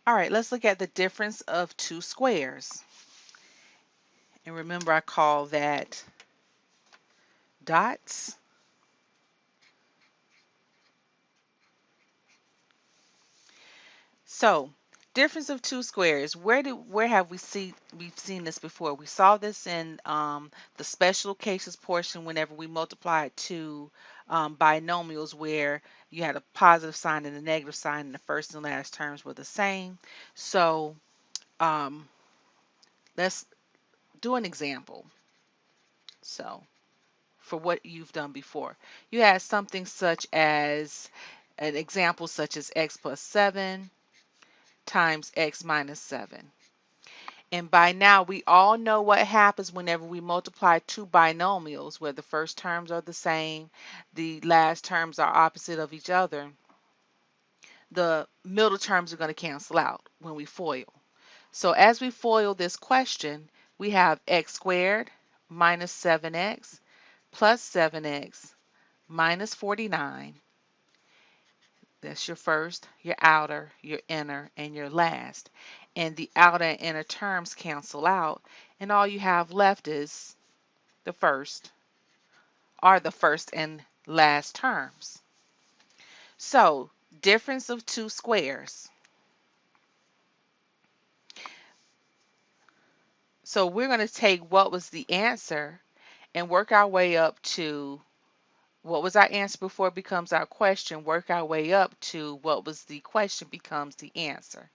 All right, let's look at the difference of two squares. And remember, I call that dots. So, difference of two squares. Where have we've seen this before? We saw this in the special cases portion whenever we multiplied two binomials where you had a positive sign and a negative sign, and the first and last terms were the same. So, um, let's do an example. So, for what you've done before, you had something such as an example such as x plus 7 times x minus 7. And by now, we all know what happens whenever we multiply two binomials where the first terms are the same, the last terms are opposite of each other. The middle terms are going to cancel out when we FOIL. So as we FOIL this question, we have x squared minus 7x plus 7x minus 49. That's your first, your outer, your inner, and your last. And the outer and inner terms cancel out, and all you have left is the first, are the first and last terms. So, difference of two squares. So we're going to take what was the answer and work our way up to what was our answer before it becomes our question, work our way up to what was the question becomes the answer.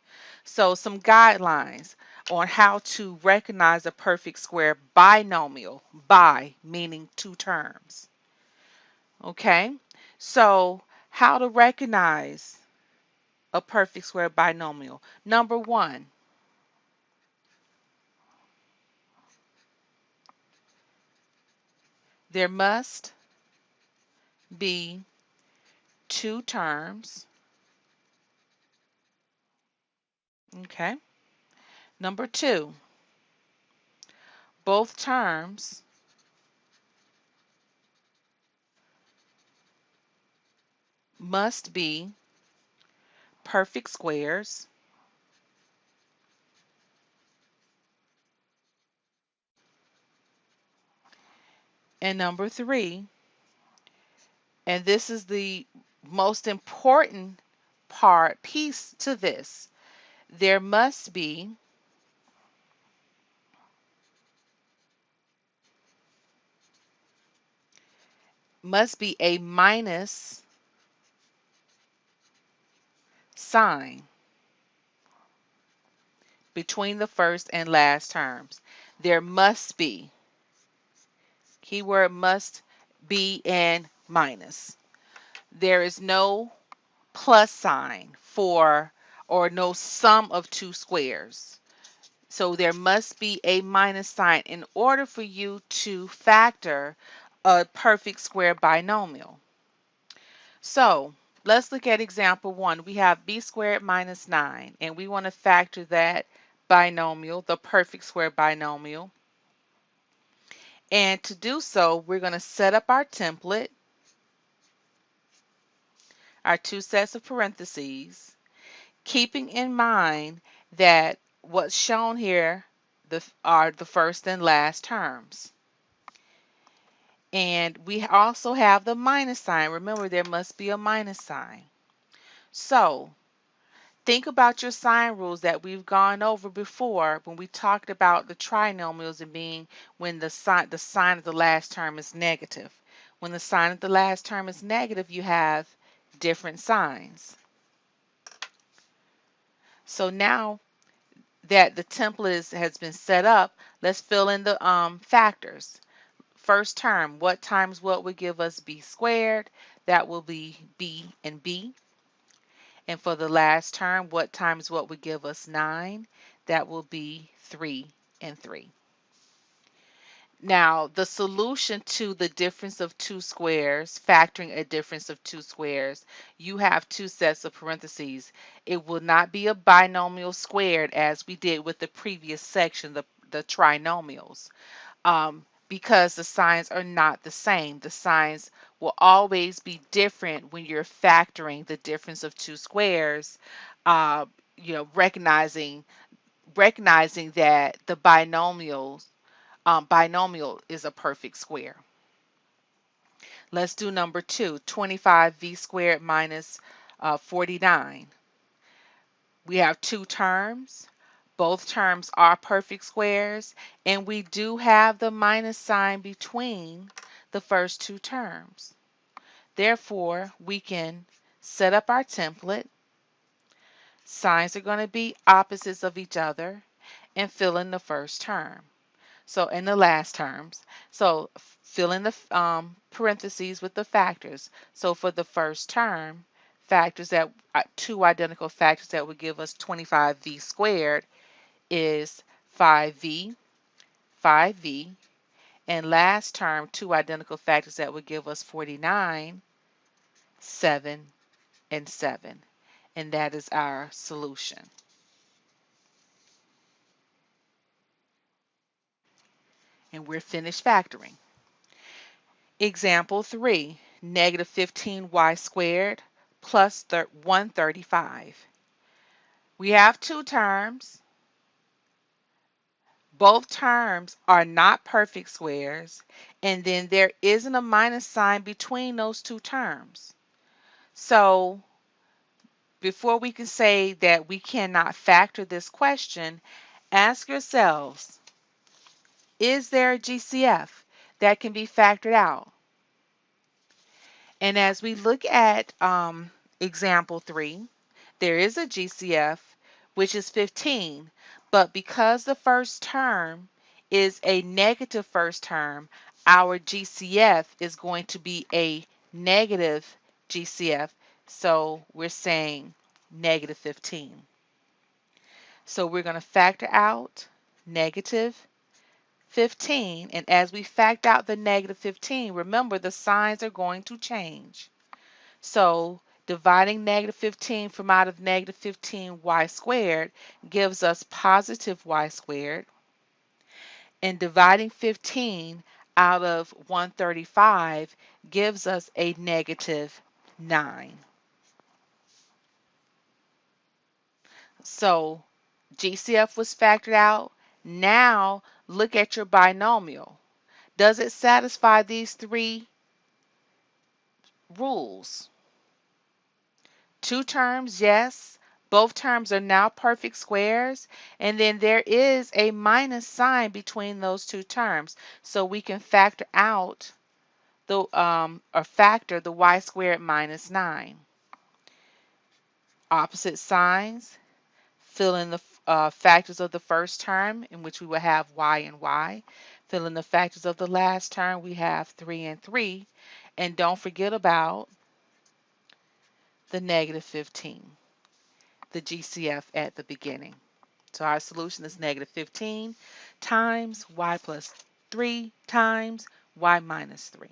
So some guidelines on how to recognize a perfect square binomial, bi meaning two terms. Okay, so how to recognize a perfect square binomial. Number one, there must be two terms. Okay, number two, both terms must be perfect squares. And number three, and this is the most important piece to this, there must be a minus sign between the first and last terms. There must be, keyword must be and minus. There is no plus sign for or no sum of two squares. So there must be a minus sign in order for you to factor a perfect square binomial. So let's look at example one. We have b squared minus 9, and we want to factor that binomial, the perfect square binomial. And to do so, we're going to set up our template, our two sets of parentheses, keeping in mind that what's shown here are the first and last terms. And we also have the minus sign. Remember, there must be a minus sign. So think about your sign rules that we've gone over before when we talked about the trinomials and being when the sign of the last term is negative. When the sign of the last term is negative, you have different signs. So now that the template has been set up, let's fill in the factors. First term, what times what would give us b squared? That will be b and b. And for the last term, what times what would give us 9? That will be 3 and 3. Now, the solution to the difference of two squares, factoring a difference of two squares, you have two sets of parentheses. It will not be a binomial squared as we did with the previous section, the trinomials. Because the signs are not the same. The signs will always be different when you're factoring the difference of two squares. recognizing that the binomial is a perfect square. Let's do number 2, 25v squared minus 49. We have two terms. Both terms are perfect squares, and we do have the minus sign between the first two terms. Therefore, we can set up our template. Signs are going to be opposites of each other, and fill in the first term. So in the last terms. So fill in the parentheses with the factors. So for the first term, factors that two identical factors that would give us 25v squared is 5v, 5v, and last term, two identical factors that would give us 49, 7, and 7. And that is our solution. And we're finished factoring. Example 3, negative 15y squared plus 135. We have two terms. Both terms are not perfect squares, and then there isn't a minus sign between those two terms. So before we can say that we cannot factor this question, ask yourselves, is there a GCF that can be factored out? And as we look at example 3, there is a GCF, which is 15, but because the first term is a negative first term, our GCF is going to be a negative GCF, so we're saying negative 15. So we're going to factor out negative 15, and as we factor out the negative 15, remember the signs are going to change. So dividing negative 15 from out of negative 15y squared gives us positive y squared, and dividing 15 out of 135 gives us a negative 9. So GCF was factored out. Now look at your binomial. Does it satisfy these three rules? Two terms, yes. Both terms are now perfect squares. And then there is a minus sign between those two terms. So we can factor out factor the y squared minus 9. Opposite signs. Fill in the factors of the first term, in which we will have y and y. Fill in the factors of the last term, we have 3 and 3. And don't forget about the negative 15, the GCF at the beginning. So our solution is negative 15 times y plus 3 times y minus 3.